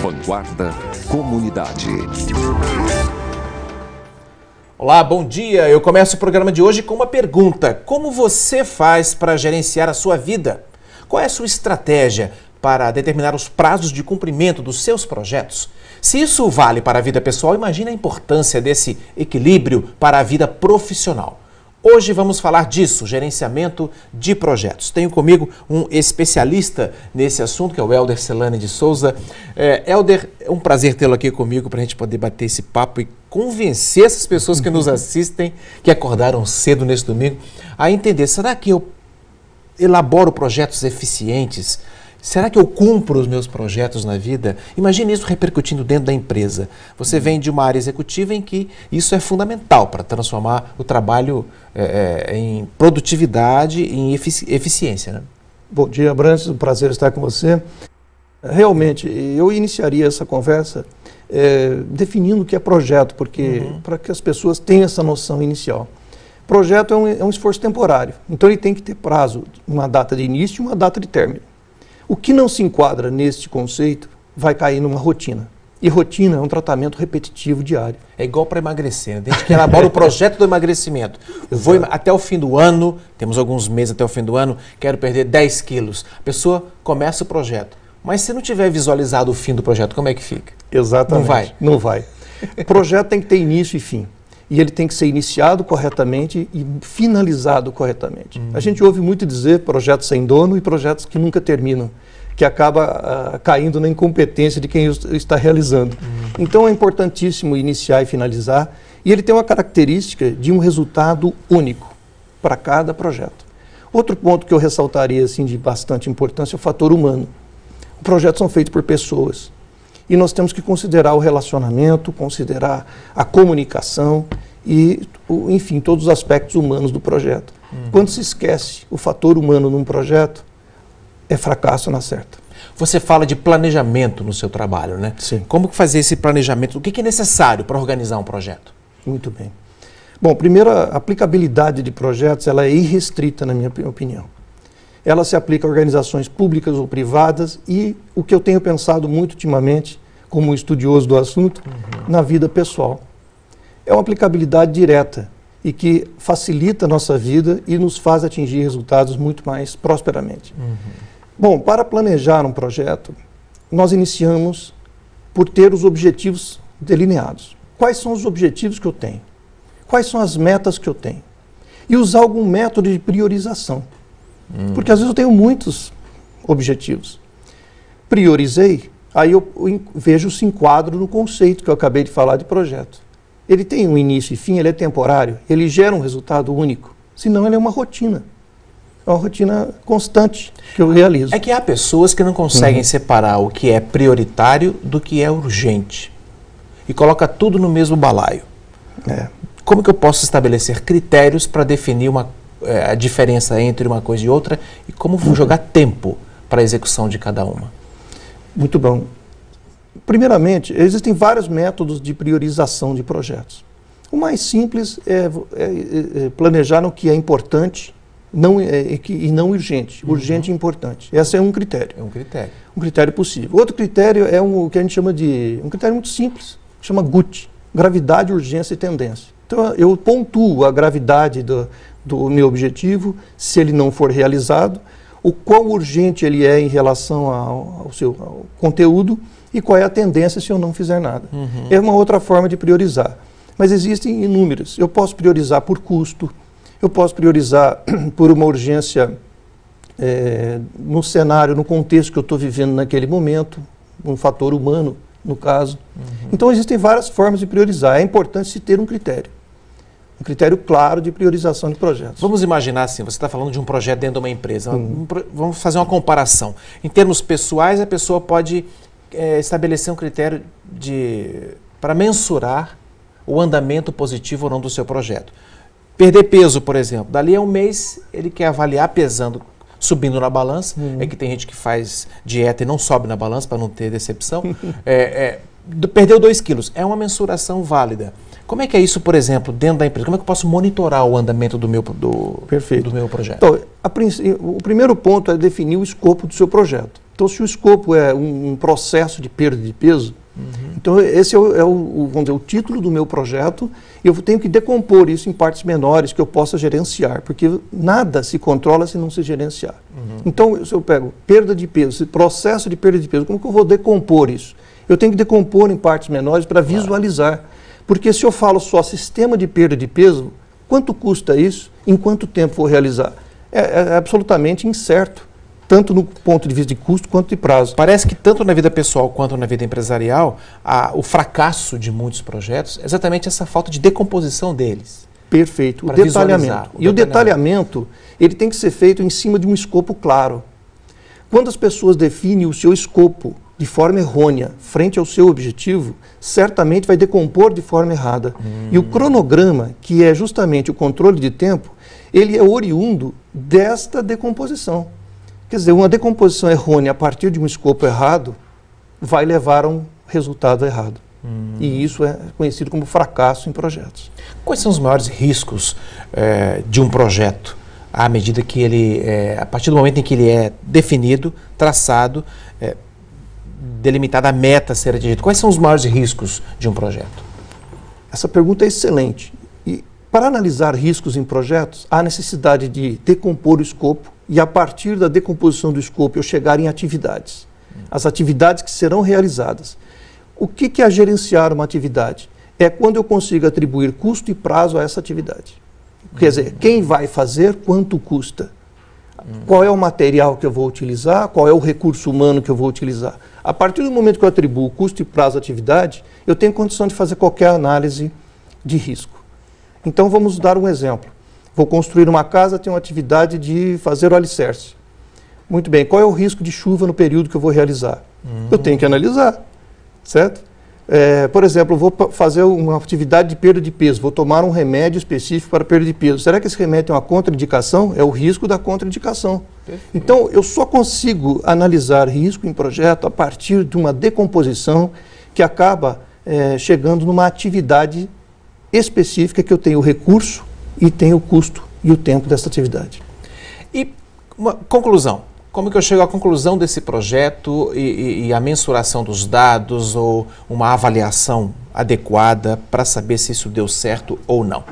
Vanguarda Comunidade. Olá, bom dia. Eu começo o programa de hoje com uma pergunta. Como você faz para gerenciar a sua vida? Qual é a sua estratégia para determinar os prazos de cumprimento dos seus projetos? Se isso vale para a vida pessoal, imagine a importância desse equilíbrio para a vida profissional. Hoje vamos falar disso, gerenciamento de projetos. Tenho comigo um especialista nesse assunto, que é o Helder Celani de Souza. Helder, é um prazer tê-lo aqui comigo para a gente poder bater esse papo e convencer essas pessoas que nos assistem, que acordaram cedo nesse domingo, a entender, será que eu elaboro projetos eficientes? Será que eu cumpro os meus projetos na vida? Imagine isso repercutindo dentro da empresa. Você vem de uma área executiva em que isso é fundamental para transformar o trabalho em produtividade e em eficiência, né? Bom dia, Brantes. Um prazer estar com você. Realmente, eu iniciaria essa conversa definindo o que é projeto, porque para que as pessoas tenham essa noção inicial. Projeto é um esforço temporário, então ele tem que ter prazo, uma data de início e uma data de término. O que não se enquadra neste conceito vai cair numa rotina. E rotina é um tratamento repetitivo diário. É igual para emagrecer, né? Desde que elabora o projeto do emagrecimento. Vou até o fim do ano, temos alguns meses até o fim do ano, quero perder 10 quilos. A pessoa começa o projeto. Mas se não tiver visualizado o fim do projeto, como é que fica? Exatamente. Não vai? Não vai. O projeto tem que ter início e fim. E ele tem que ser iniciado corretamente e finalizado corretamente. A gente ouve muito dizer projetos sem dono e projetos que nunca terminam, que acaba caindo na incompetência de quem está realizando. Então é importantíssimo iniciar e finalizar, e ele tem uma característica de um resultado único para cada projeto. Outro ponto que eu ressaltaria assim, de bastante importância é o fator humano. Os projetos são feitos por pessoas. E nós temos que considerar o relacionamento, considerar a comunicação e, enfim, todos os aspectos humanos do projeto. Quando se esquece o fator humano num projeto, é fracasso na certa. Você fala de planejamento no seu trabalho, né? Sim. Como fazer esse planejamento? O que é necessário para organizar um projeto? Muito bem. Bom, primeiro, a aplicabilidade de projetos ela é irrestrita, na minha opinião. Ela se aplica a organizações públicas ou privadas e o que eu tenho pensado muito ultimamente, como estudioso do assunto, na vida pessoal. É uma aplicabilidade direta e que facilita a nossa vida e nos faz atingir resultados muito mais prosperamente. Bom, para planejar um projeto, nós iniciamos por ter os objetivos delineados. Quais são os objetivos que eu tenho? Quais são as metas que eu tenho? E usar algum método de priorização. Porque às vezes eu tenho muitos objetivos. Priorizei, aí eu vejo se enquadro no conceito que eu acabei de falar de projeto. Ele tem um início e fim, ele é temporário, ele gera um resultado único. Senão ele é uma rotina. É uma rotina constante que eu realizo. É que há pessoas que não conseguem separar o que é prioritário do que é urgente. E coloca tudo no mesmo balaio. Como que eu posso estabelecer critérios para definir a diferença entre uma coisa e outra e como vou jogar tempo para a execução de cada uma? Muito bom. Primeiramente, existem vários métodos de priorização de projetos. O mais simples é planejar no que é importante e não urgente. Urgente e importante. Esse é um critério. É um critério. Um critério possível. Outro critério é o que a gente chama de... um critério muito simples, chama GUT. Gravidade, urgência e tendência. Então, eu pontuo a gravidade do meu objetivo, se ele não for realizado, o quão urgente ele é em relação ao conteúdo e qual é a tendência se eu não fizer nada. É uma outra forma de priorizar. Mas existem inúmeras. Eu posso priorizar por custo, eu posso priorizar por uma urgência no cenário, no contexto que eu estou vivendo naquele momento, um fator humano, no caso. Então, existem várias formas de priorizar. É importante se ter um critério claro de priorização de projetos. Vamos imaginar assim, você está falando de um projeto dentro de uma empresa. Vamos fazer uma comparação. Em termos pessoais, a pessoa pode estabelecer um critério para mensurar o andamento positivo ou não do seu projeto. Perder peso, por exemplo. Dali a um mês, ele quer avaliar pesando, subindo na balança. É que tem gente que faz dieta e não sobe na balança para não ter decepção. Perdeu 2 quilos. É uma mensuração válida. Como é que é isso, por exemplo, dentro da empresa? Como é que eu posso monitorar o andamento do meu projeto? Então, o primeiro ponto é definir o escopo do seu projeto. Então, se o escopo é um processo de perda de peso, então esse vamos dizer, o título do meu projeto, e eu tenho que decompor isso em partes menores que eu possa gerenciar, porque nada se controla se não se gerenciar. Então, se eu pego perda de peso, esse processo de perda de peso, como que eu vou decompor isso? Eu tenho que decompor em partes menores para visualizar. Porque se eu falo só sistema de perda de peso, quanto custa isso? Em quanto tempo vou realizar? É absolutamente incerto, tanto no ponto de vista de custo quanto de prazo. Parece que tanto na vida pessoal quanto na vida empresarial, o fracasso de muitos projetos é exatamente essa falta de decomposição deles. Perfeito. O detalhamento. E o detalhamento, ele tem que ser feito em cima de um escopo claro. Quando as pessoas definem o seu escopo de forma errônea, frente ao seu objetivo, certamente vai decompor de forma errada. E o cronograma, que é justamente o controle de tempo, ele é oriundo desta decomposição. Quer dizer, uma decomposição errônea a partir de um escopo errado vai levar a um resultado errado. E isso é conhecido como fracasso em projetos. Quais são os maiores riscos de um projeto à medida que ele, a partir do momento em que ele é definido, traçado, delimitada a meta a ser atingida? Quais são os maiores riscos de um projeto? Essa pergunta é excelente. E para analisar riscos em projetos, há necessidade de decompor o escopo e, a partir da decomposição do escopo, eu chegar em atividades. As atividades que serão realizadas. O que é gerenciar uma atividade? É quando eu consigo atribuir custo e prazo a essa atividade. Quer dizer, quem vai fazer, quanto custa? Qual é o material que eu vou utilizar? Qual é o recurso humano que eu vou utilizar? A partir do momento que eu atribuo custo e prazo à atividade, eu tenho condição de fazer qualquer análise de risco. Então vamos dar um exemplo. Vou construir uma casa, tenho uma atividade de fazer o alicerce. Muito bem, qual é o risco de chuva no período que eu vou realizar? Eu tenho que analisar, certo? Por exemplo, eu vou fazer uma atividade de perda de peso, vou tomar um remédio específico para perda de peso. Será que esse remédio tem uma contraindicação? É o risco da contraindicação. Perfeito. Então, eu só consigo analisar risco em projeto a partir de uma decomposição que acaba chegando numa atividade específica que eu tenho o recurso e tenho o custo e o tempo dessa atividade. E uma conclusão. Como que eu chego à conclusão desse projeto e a mensuração dos dados ou uma avaliação adequada para saber se isso deu certo ou não?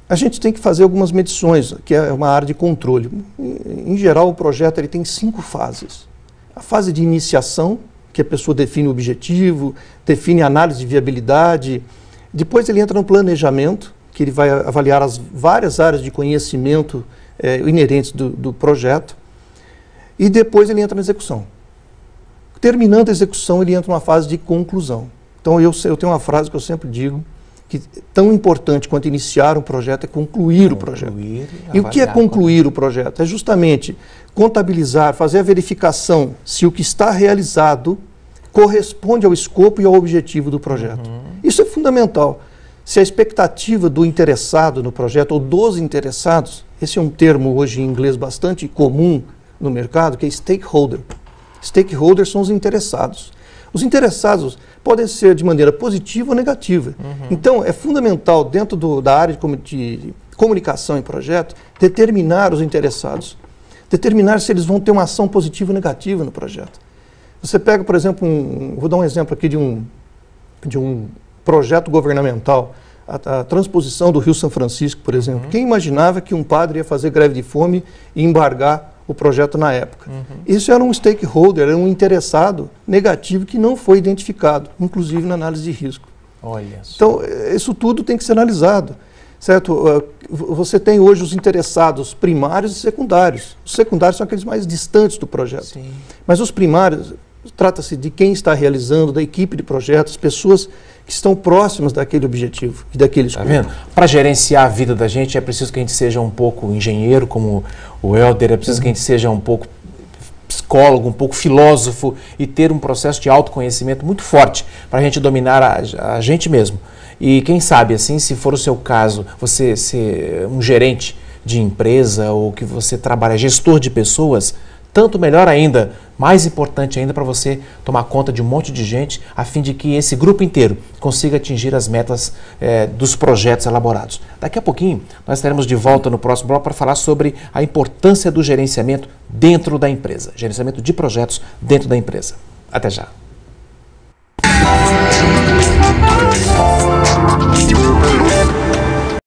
A gente tem que fazer algumas medições, que é uma área de controle. Em geral, o projeto ele tem 5 fases. A fase de iniciação, que a pessoa define o objetivo, define a análise de viabilidade. Depois ele entra no planejamento, que ele vai avaliar as várias áreas de conhecimento inerentes do projeto. E depois ele entra na execução. Terminando a execução, ele entra numa fase de conclusão. Então eu tenho uma frase que eu sempre digo, que tão importante quanto iniciar um projeto é concluir o projeto. E o que é concluir o projeto? É justamente contabilizar, fazer a verificação se o que está realizado corresponde ao escopo e ao objetivo do projeto. Isso é fundamental. Se a expectativa do interessado no projeto, ou dos interessados, esse é um termo hoje em inglês bastante comum no mercado, que é stakeholder. Stakeholders são os interessados. Os interessados podem ser de maneira positiva ou negativa. Então, é fundamental, dentro da área de comunicação em projeto, determinar os interessados. Determinar se eles vão ter uma ação positiva ou negativa no projeto. Você pega, por exemplo, vou dar um exemplo aqui de um projeto governamental, a transposição do Rio São Francisco, por exemplo. Quem imaginava que um padre ia fazer greve de fome e embargar o projeto na época? Isso era um stakeholder, era um interessado negativo que não foi identificado, inclusive na análise de risco. Olha só. Então, isso tudo tem que ser analisado, certo? Você tem hoje os interessados primários e secundários. Os secundários são aqueles mais distantes do projeto. Sim. Mas os primários, trata-se de quem está realizando, da equipe de projetos, pessoas que estão próximas daquele objetivo e daquele escopo. Tá vendo? Para gerenciar a vida da gente é preciso que a gente seja um pouco engenheiro, como o Helder, é preciso que a gente seja um pouco psicólogo, um pouco filósofo e ter um processo de autoconhecimento muito forte para a gente dominar a gente mesmo. E quem sabe, assim, se for o seu caso, você ser um gerente de empresa ou que você trabalha gestor de pessoas, tanto melhor ainda, mais importante ainda para você tomar conta de um monte de gente, a fim de que esse grupo inteiro consiga atingir as metas dos projetos elaborados. Daqui a pouquinho, nós estaremos de volta no próximo bloco para falar sobre a importância do gerenciamento dentro da empresa, gerenciamento de projetos dentro da empresa. Até já.